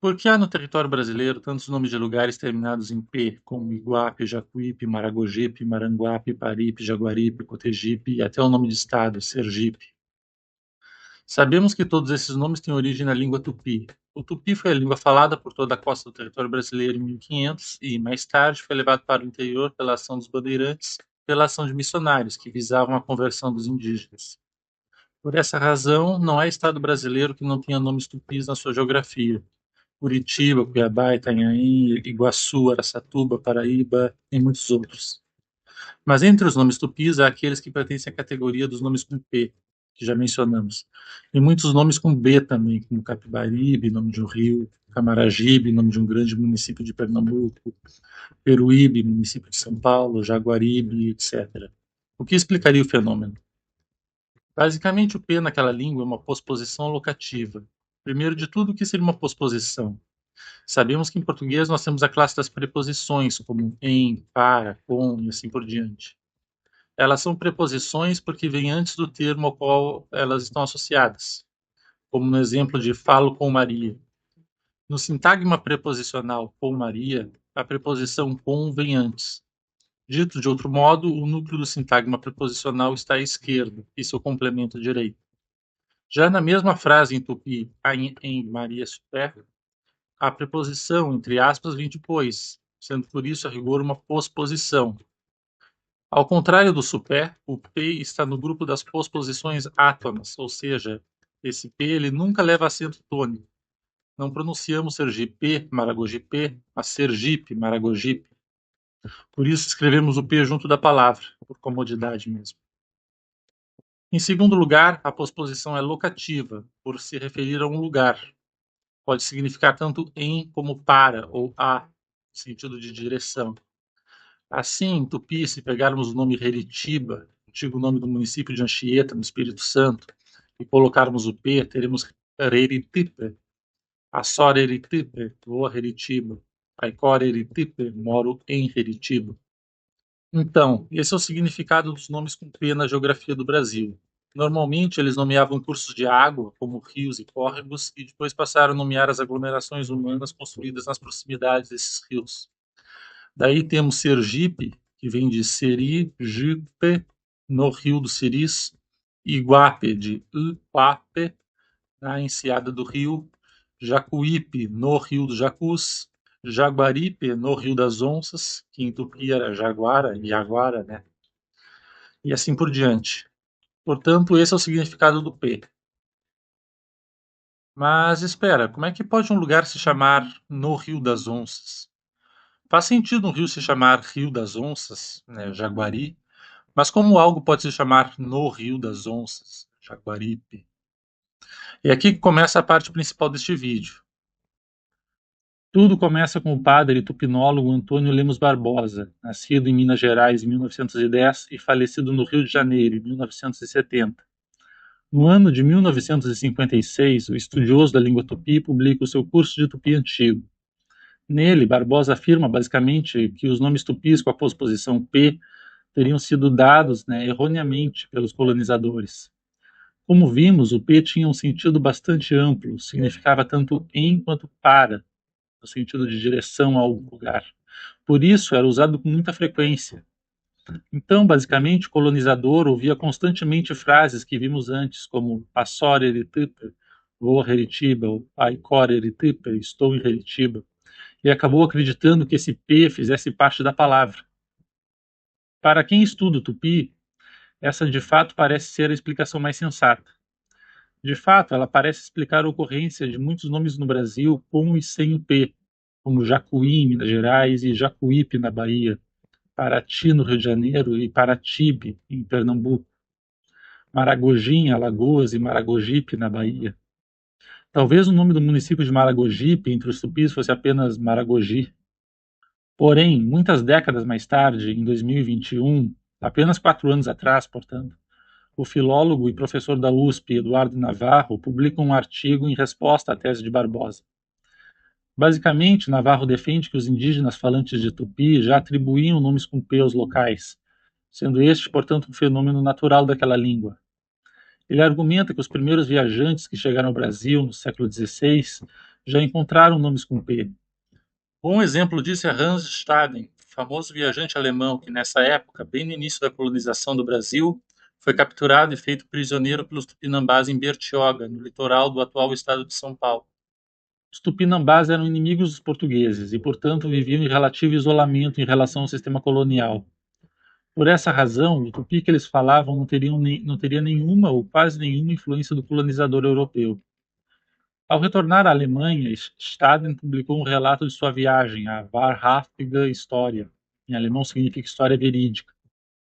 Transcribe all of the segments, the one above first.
Por que há no território brasileiro tantos nomes de lugares terminados em P, como Iguape, Jacuípe, Maragogipe, Maranguape, Paripe, Jaguaripe, Cotegipe e até o nome de estado, Sergipe? Sabemos que todos esses nomes têm origem na língua tupi. O tupi foi a língua falada por toda a costa do território brasileiro em 1500 e, mais tarde, foi levado para o interior pela ação dos bandeirantes, pela ação de missionários que visavam a conversão dos indígenas. Por essa razão, não há estado brasileiro que não tenha nomes tupis na sua geografia. Curitiba, Cuiabá, Itanhaém, Iguaçu, Araçatuba, Paraíba e muitos outros. Mas entre os nomes tupis há aqueles que pertencem à categoria dos nomes com P, que já mencionamos. E muitos nomes com B também, como Capibaribe, nome de um rio, Camaragibe, nome de um grande município de Pernambuco, Peruíbe, município de São Paulo, Jaguaribe, etc. O que explicaria o fenômeno? Basicamente, o P naquela língua é uma posposição locativa. Primeiro de tudo, o que seria uma posposição? Sabemos que em português nós temos a classe das preposições, como em, para, com e assim por diante. Elas são preposições porque vêm antes do termo ao qual elas estão associadas, como no exemplo de falo com Maria. No sintagma preposicional com Maria, a preposição com vem antes. Dito de outro modo, o núcleo do sintagma preposicional está à esquerda e seu complemento à direita. Já na mesma frase em tupi, em Maria super, a preposição, entre aspas, vem depois, sendo por isso a rigor uma posposição. Ao contrário do super, o P está no grupo das posposições átonas, ou seja, esse P ele nunca leva acento tônico. Não pronunciamos Sergipe, Maragogipe, mas Sergipe, Maragogipe. Por isso escrevemos o P junto da palavra, por comodidade mesmo. Em segundo lugar, a posposição é locativa, por se referir a um lugar. Pode significar tanto em como para ou a, no sentido de direção. Assim, em tupi, se pegarmos o nome Heritiba, antigo nome do município de Anchieta, no Espírito Santo, e colocarmos o P, teremos Heritipe, Açor Heritipe, vou a Heritiba, Aicor Heritipe, moro em Heritiba. Então, esse é o significado dos nomes com P na geografia do Brasil. Normalmente, eles nomeavam cursos de água, como rios e córregos, e depois passaram a nomear as aglomerações humanas construídas nas proximidades desses rios. Daí temos Sergipe, que vem de Seri-Jipe, no Rio do Siris, Iguape, de Uape, na enseada do rio, Jacuípe, no Rio do Jacus, Jaguaripe, no Rio das Onças, que em tupi era Jaguara, Jaguara, né? E assim por diante. Portanto, esse é o significado do P. Mas espera, como é que pode um lugar se chamar no Rio das Onças? Faz sentido um rio se chamar Rio das Onças, né, Jaguari, mas como algo pode se chamar no Rio das Onças, Jaguaripe? E aqui que começa a parte principal deste vídeo. Tudo começa com o padre tupinólogo Antônio Lemos Barbosa, nascido em Minas Gerais em 1910 e falecido no Rio de Janeiro em 1970. No ano de 1956, o estudioso da língua tupi publica o seu curso de tupi antigo. Nele, Barbosa afirma basicamente que os nomes tupis com a posposição P teriam sido dados, erroneamente pelos colonizadores. Como vimos, o P tinha um sentido bastante amplo, significava tanto em quanto para, no sentido de direção a algum lugar. Por isso, era usado com muita frequência. Então, basicamente, o colonizador ouvia constantemente frases que vimos antes, como Passor Eritipe, vou a Heritiba, ou Aicor Eritipe, estou em Heritiba, e acabou acreditando que esse P fizesse parte da palavra. Para quem estuda o tupi, essa de fato parece ser a explicação mais sensata. De fato, ela parece explicar a ocorrência de muitos nomes no Brasil com e sem o P, como Jacuí, em Minas Gerais, e Jacuípe, na Bahia, Paraty, no Rio de Janeiro, e Paratibe, em Pernambuco, Maragogi, em Alagoas, e Maragogipe, na Bahia. Talvez o nome do município de Maragogipe entre os tupis fosse apenas Maragogi. Porém, muitas décadas mais tarde, em 2021, apenas 4 anos atrás, portanto, o filólogo e professor da USP, Eduardo Navarro, publica um artigo em resposta à tese de Barbosa. Basicamente, Navarro defende que os indígenas falantes de tupi já atribuíam nomes com P aos locais, sendo este, portanto, um fenômeno natural daquela língua. Ele argumenta que os primeiros viajantes que chegaram ao Brasil no século XVI já encontraram nomes com P. Bom exemplo disso é Hans Staden, famoso viajante alemão que, nessa época, bem no início da colonização do Brasil, foi capturado e feito prisioneiro pelos tupinambás em Bertioga, no litoral do atual estado de São Paulo. Os tupinambás eram inimigos dos portugueses e, portanto, viviam em relativo isolamento em relação ao sistema colonial. Por essa razão, o tupi que eles falavam não teria nenhuma ou quase nenhuma influência do colonizador europeu. Ao retornar à Alemanha, Staden publicou um relato de sua viagem, a Wahrhaftige Historia, em alemão significa história verídica,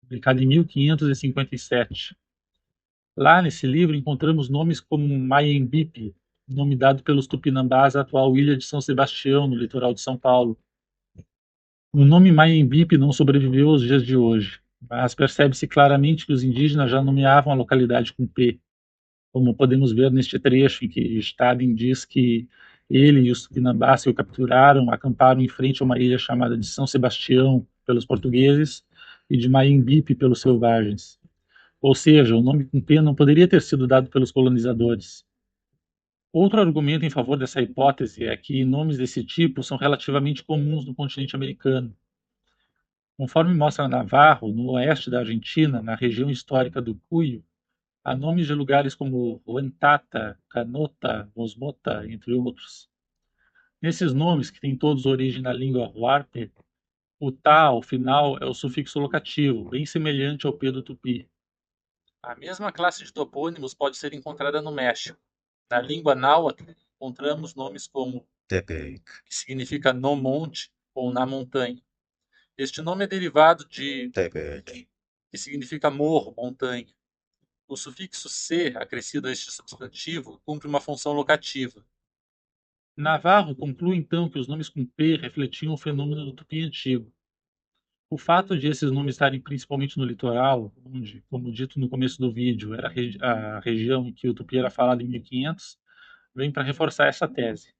publicado em 1557. Lá, nesse livro, encontramos nomes como Maiembipe, nome dado pelos tupinambás à atual ilha de São Sebastião, no litoral de São Paulo. O nome Maiembipe não sobreviveu aos dias de hoje, mas percebe-se claramente que os indígenas já nomeavam a localidade com P, como podemos ver neste trecho em que Staden diz que ele e os tupinambás que o capturaram acamparam em frente a uma ilha chamada de São Sebastião pelos portugueses e de Maiembipe pelos selvagens. Ou seja, o nome com P não poderia ter sido dado pelos colonizadores. Outro argumento em favor dessa hipótese é que nomes desse tipo são relativamente comuns no continente americano. Conforme mostra Navarro, no oeste da Argentina, na região histórica do Cuyo, há nomes de lugares como Huentata, Canota, Mosmota, entre outros. Nesses nomes, que têm todos origem na língua Huarpe, o tá ao final é o sufixo locativo, bem semelhante ao P do Tupi. A mesma classe de topônimos pode ser encontrada no México. Na língua náhuatl, encontramos nomes como Tepec, que significa no monte ou na montanha. Este nome é derivado de Tepec, que significa morro, montanha. O sufixo "c", acrescido a este substantivo, cumpre uma função locativa. Navarro conclui então que os nomes com P refletiam o fenômeno do tupi antigo. O fato de esses nomes estarem principalmente no litoral, onde, como dito no começo do vídeo, era a região em que o tupi era falado em 1500, vem para reforçar essa tese.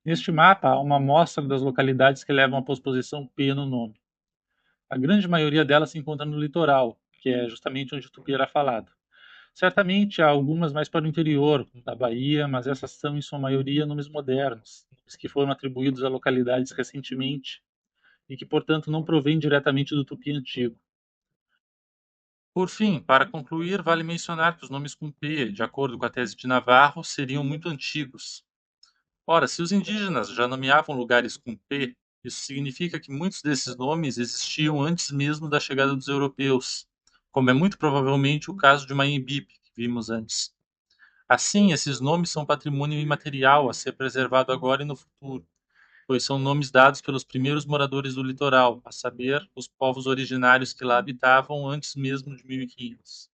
Neste mapa, há uma amostra das localidades que levam a posposição P no nome. A grande maioria delas se encontra no litoral, que é justamente onde o tupi era falado. Certamente há algumas mais para o interior, como da Bahia, mas essas são, em sua maioria, nomes modernos, nomes que foram atribuídos a localidades recentemente e que, portanto, não provêm diretamente do tupi antigo. Por fim, para concluir, vale mencionar que os nomes com P, de acordo com a tese de Navarro, seriam muito antigos. Ora, se os indígenas já nomeavam lugares com P, isso significa que muitos desses nomes existiam antes mesmo da chegada dos europeus, como é muito provavelmente o caso de Maiembipe, que vimos antes. Assim, esses nomes são patrimônio imaterial a ser preservado agora e no futuro, pois são nomes dados pelos primeiros moradores do litoral, a saber, os povos originários que lá habitavam antes mesmo de 1500.